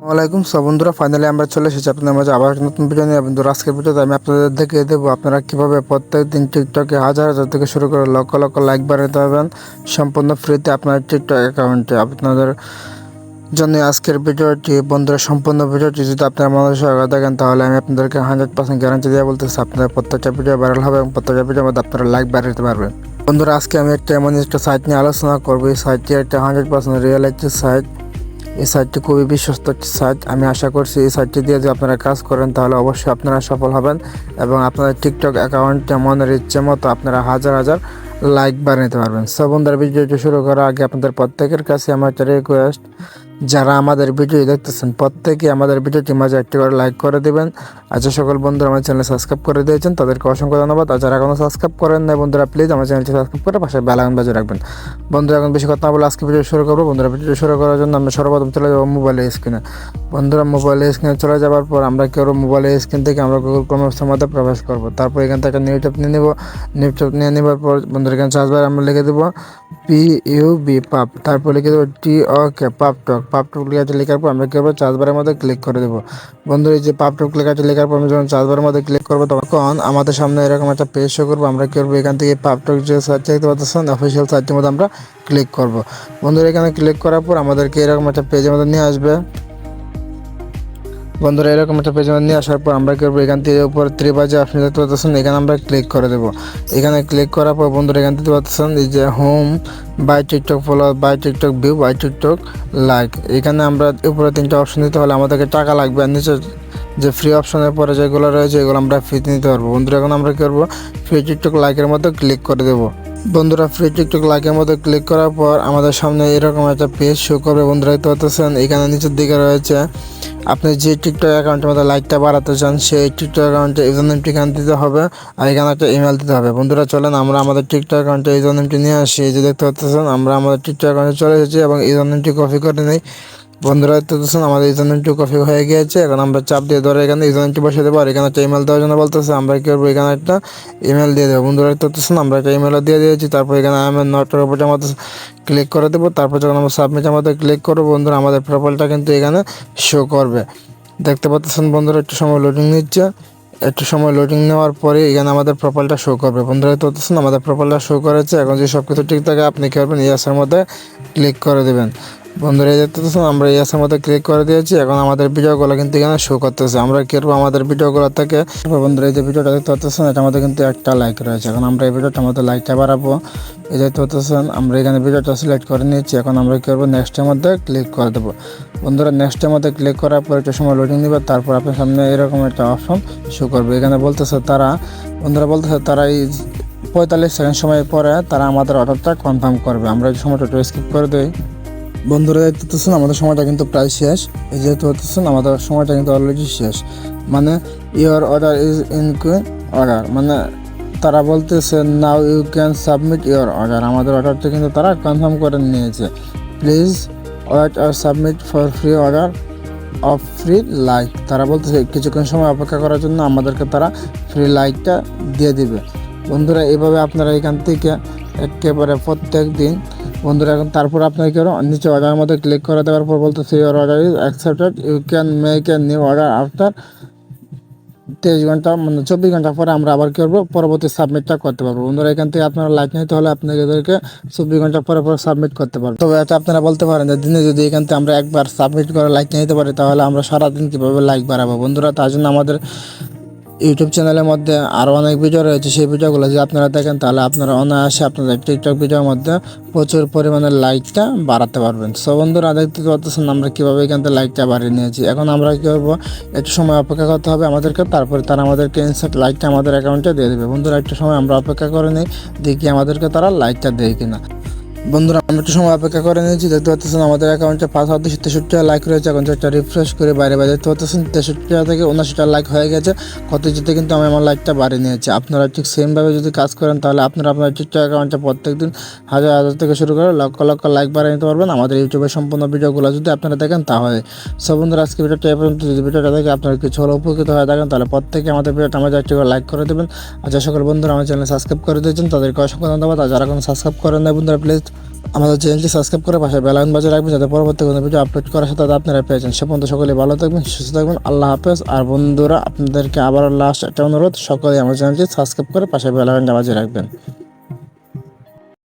ওয়ালাইকুম সব বন্ধুরা, ফাইনালি আমরা চলে এসেছি আপনাদের মাঝে আবার একটা নতুন ভিডিও নিয়ে। বন্ধুরা, আজকের ভিডিওতে আমি আপনাদের দেখিয়ে দেবো আপনারা কীভাবে প্রত্যেক দিন টিকটকে হাজার হাজার থেকে শুরু করে লক্ষ লক্ষ লাইক বাড়াতে পারবেন সম্পূর্ণ ফ্রিতে আপনার টিকটক অ্যাকাউন্টে। আপনাদের জন্য আজকের ভিডিওটি। বন্ধুরা, সম্পূর্ণ ভিডিওটি যদি আপনারা মনোযোগ সহকারে দেখেন তাহলে আমি আপনাদেরকে 100% গ্যারান্টি দিয়ে বলতেছি আপনাদের প্রত্যেকটা ভিডিও ভাইরাল হবে এবং প্রত্যেকটা ভিডিওর মধ্যে আপনারা লাইক বাড়াতে পারবেন। বন্ধুরা, আজকে আমি এমন একটা সাইট নিয়ে আলোচনা করবো। এই সাইটটি একটা 100% রিয়েল একটি সাইট। এই সাইটটি খুবই বিশ্বস্ত একটি সাইট। আমি আশা করছি এই সাইটটি দিয়ে যদি আপনারা কাজ করেন তাহলে অবশ্যই আপনারা সফল হবেন এবং আপনাদের টিকটক অ্যাকাউন্টে মনের ইচ্ছে মতো আপনারা হাজার হাজার লাইক বানিয়ে নিতে পারবেন। সব বন্ধুরা, ভিডিওটি শুরু করার আগে আপনাদের প্রত্যেকের কাছে আমার একটা রিকোয়েস্ট, যারা আমাদের ভিডিও দেখতেছেন প্রত্যেকে আমাদের ভিডিওটি মাঝে একটি করে লাইক করে দেবেন। আর যে সকল বন্ধুরা আমার চ্যানেল সাবস্ক্রাইব করে দিয়েছেন তাদেরকে অসংখ্য ধন্যবাদ। আর যারা এখনো সাবস্ক্রাইব করেন না বন্ধুরা, প্লিজ আমার চ্যানেলটি সাবস্ক্রাইব করে পাশে বেল আইকন বাজিয়ে রাখবেন। বন্ধুরা, এখন বেশি কথা না বলে আজকে ভিডিও শুরু করবো। বন্ধুরা, ভিডিও শুরু করার জন্য আমরা সর্বপ্রথম চলে যাবো মোবাইলের স্ক্রিনে। বন্ধুরা, মোবাইলের স্ক্রিনে চলে যাওয়ার পর আমরা কি করবো, মোবাইলের স্ক্রিন থেকে আমরা গুগল ক্রোমের মধ্যে প্রবেশ করবো। তারপর এখান থেকে নিউটপ নিয়ে নেবো। নিউটপ নিয়ে নেবার পর বন্ধুরা এখানে সার্চ বারে আমরা লিখে দেবো PUB পাপ, তারপর লিখে দেবো TOK পাপটক। পাপটক লেখার পর আমরা কি করবো, চার্জবারের মধ্যে ক্লিক করে দেবো। বন্ধুরা, এই যে পাপটক লেখার পর আমরা যখন চার্জবারের মধ্যে ক্লিক করবো তখন আমাদের সামনে এরকম একটা পেজ শো করবো। আমরা কি করবো, এখান থেকে পাপটক যে সাইট দেখতে পাচ্ছেন অফিসিয়াল সাইটটির মধ্যে আমরা ক্লিক করবো। বন্ধুরা, এখানে ক্লিক করার পর আমাদেরকে এরকম একটা পেজের মধ্যে নিয়ে আসবে। বন্ধুরা, এরকম একটা পেজ নিয়ে আসার পর আমরা করবো এখান থেকে উপর ত্রিবাজে অপশন দেখতে পাচ্ছেন, এখানে আমরা ক্লিক করে দেবো। এখানে ক্লিক করার পর বন্ধুরা এখান থেকে পাচ্ছেন এই যে home, buy TikTok follow, buy TikTok view, buy TikTok like. এখানে আমরা উপরে তিনটা অপশন দিতে হলে আমাদেরকে টাকা লাগবে, আর নিচে যে ফ্রি অপশনের পরে যেগুলো রয়েছে এগুলো আমরা ফ্রিতে নিতে পারবো। বন্ধুরা, এখন আমরা কী করবো, ফ্রি টিকটক লাইকের মধ্যে ক্লিক করে দেবো। বন্ধুরা, ফ্রি টিকটক লাইকের মধ্যে ক্লিক করার পর আমাদের সামনে এরকম একটা পেজ শো করবে। বন্ধুরা, দেখতে পাচ্ছেন এখানে নিচের দিকে রয়েছে আপনি যে টিকটক অ্যাকাউন্টের মধ্যে লাইকটা বাড়াতে চান সেই টিকটক অ্যাকাউন্টে ইউজার নেমটি এখানে দিতে হবে আর এখানে একটা ইমেল দিতে হবে। বন্ধুরা, চলেন আমরা আমাদের টিকটক অ্যাকাউন্টে ইউজার নেমটি নিয়ে আসি। এই যে দেখতে পাচ্ছেন আমরা আমাদের টিকটক অ্যাকাউন্টে চলে এসেছি এবং ইউজার নেমটি কপি করে নিই। বন্ধুরা, দেখতেছেন আমাদের ইউজার নেমটি কপি হয়ে গিয়েছে। এখন আমরা চাপ দিয়ে ধরে এখানে ইউজার নেমটি বসিয়ে দেবো আর এখানে একটা ইমেল দেওয়ার জন্য বলতেছে। আমরা কি করবো, এখানে একটা ইমেল দিয়ে দেবো। বন্ধুরা, দেখতেছেন আমরা একটা ইমেলও দিয়ে দিয়েছি। তারপর এখানে আমি নটের উপর আমাদের ক্লিক করে দেবো। তারপর যখন আমরা সাবমিটের মধ্যে ক্লিক করবো বন্ধুরা আমাদের প্রোফাইলটা কিন্তু এখানে শো করবে। দেখতে পাচ্ছেন বন্ধুরা, একটু সময় লোডিং নিচ্ছে। একটু সময় লোডিং নেওয়ার পরে এখানে আমাদের প্রোফাইলটা শো করবে। বন্ধুরা, দেখতে পাচ্ছেন আমাদের প্রোফাইলটা শো করেছে। এখন যে সব কিছু ঠিক থাকে আপনি কী করবেন, ইয়াসের মধ্যে ক্লিক করে দেবেন। বন্ধুরা, এই দেখতে পাচ্ছেন আমরা ইয়াসের মধ্যে ক্লিক করে দিয়েছি। এখন আমাদের ভিডিওগুলো কিন্তু এখানে শো করতেছে। আমরা কী করবো, আমাদের ভিডিওগুলো থেকে বন্ধুরা এই যে ভিডিওটা দেখতে পাচ্ছেন এটার মধ্যে কিন্তু একটা লাইক রয়েছে। এখন আমরা এই ভিডিওটার মধ্যে লাইকটা বাড়াবো। এই দেখতে পাচ্ছেন আমরা এখানে ভিডিওটা সিলেক্ট করে নিয়েছি। এখন আমরা কী করবো, নেক্সটের মধ্যে ক্লিক করে দেবো। বন্ধুরা, নেক্সটের মধ্যে ক্লিক করার পর একটু সময় লোডিং নেবে। তারপর আপনার সামনে এরকম একটা অপশন শো করবে। এখানে বলতেছে তারা এই 45 সেকেন্ড সময় পরে তারা আমাদের অর্ডারটা কনফার্ম করবে। আমরা এই সময়টা একটু স্কিপ করে দিই। বন্ধুরা, দেখতেছেন আমাদের সময়টা কিন্তু প্রায় শেষ। এই যেহেতু হতেছেন আমাদের সময়টা কিন্তু অলরেডি শেষ, মানে your order is in order, মানে তারা বলতেছে now you can submit your order. আমাদের অর্ডারটা কিন্তু তারা কনফার্ম করে নিয়েছে। প্লিজ ওয়েট আর submit for free order of free like. তারা বলতেছে কিছুক্ষণ সময় অপেক্ষা করার জন্য আমাদেরকে তারা ফ্রি লাইকটা দিয়ে দিবে। বন্ধুরা, এইভাবে আপনারা এখান থেকে একেবারে প্রত্যেক দিন বন্ধুরা এখন তারপর আপনার কি করুন, নিচে অর্ডারের মধ্যে ক্লিক করে দেওয়ার পর বলতেছে your order is accepted, you can make a new order after 23 ঘন্টা, মানে 24 ঘন্টা পরে আমরা আবার কী করবো, পরবর্তী সাবমিটটা করতে পারবো। বন্ধুরা, এখান থেকে আপনারা লাইক নিতে হলে আপনাদেরকে 24 ঘন্টা পরে সাবমিট করতে পারবো। তবে এটা আপনারা বলতে পারেন যে দিনে যদি এখান থেকে আমরা একবার সাবমিট করে লাইক নিতে পারি তাহলে আমরা সারাদিন কীভাবে লাইক বাড়াবো। বন্ধুরা, তার জন্য আমাদের ইউটিউব চ্যানেলের মধ্যে আরও অনেক ভিডিও রয়েছে। সেই ভিডিওগুলো যদি আপনারা দেখেন তাহলে আপনারা অনায়াসে আপনাদের টিকটক ভিডিওর মধ্যে প্রচুর পরিমাণে লাইকটা বাড়াতে পারবেন। সো বন্ধুরা, দেখতে পাচ্ছেন আমরা কীভাবে এখান থেকে লাইকটা বাড়িয়ে নিয়েছি। এখন আমরা কী করবো, একটু সময় অপেক্ষা করতে হবে আমাদেরকে। তারপরে তারা আমাদেরকে ইনস্ট্যান্ট লাইকটা আমাদের অ্যাকাউন্টে দিয়ে দেবে। বন্ধুরা, একটু সময় আমরা অপেক্ষা করে নিই, দেখি আমাদেরকে তারা লাইকটা দেয় কিনা। বন্ধুরা, আমরা একটু সময় অপেক্ষা করে নিয়েছি। দেখতে পাচ্ছেন আমাদের অ্যাকাউন্টে 5,263 লাইক রয়েছে। এখন একটা রিফ্রেশ করে বাইরে দেখতে পাচ্ছেন 63 থেকে 79 লাইক হয়ে গেছে। কত যেতে কিন্তু আমি আমার লাইকটা বাড়িয়ে নিয়েছি। আপনারা ঠিক সেমভাবে যদি কাজ করেন তাহলে আপনারা আপনার টিকটক অ্যাকাউন্টে প্রত্যেকদিন হাজার হাজার থেকে শুরু করে লক্ষ লক্ষ লাইক বাড়িয়ে নিতে পারবেন আমাদের ইউটিউবের সম্পূর্ণ ভিডিওগুলো যদি আপনারা দেখেন তাহলে। সব বন্ধুরা, আজকে ভিডিওটা এই পর্যন্ত। যদি ভিডিওটা দেখে আপনারা কিছু হলে উপকৃত হয়ে থাকেন তাহলে প্রত্যেকে আমাদের ভিডিওটা আমাদের একটি করে লাইক করে দেবেন। আর যে সকল বন্ধুরা আমার চ্যানেল সাবস্ক্রাইব করে দিয়েছেন তাদেরকে অসংখ্য ধন্যবাদ। আর যারা কোনো সাবস্ক্রাইব করেন না বন্ধুরা, প্লিজ আমাদের চ্যানেলটি সাবস্ক্রাইব করে পাশে বেল আইকন বাজিয়ে রাখবেন, যাতে পরবর্তী কোনো ভিডিও আপলোড করার সাথে আপনারা পেয়ে যান। সে পর্যন্ত সকলে ভালো থাকবেন, সুস্থ থাকবেন। আল্লাহ হাফেজ। আর বন্ধুরা, আপনাদেরকে আবারও লাস্ট একটা অনুরোধ, সকলে আমার চ্যানেলটি সাবস্ক্রাইব করে পাশে বেল আইকনটা বাজিয়ে রাখবেন।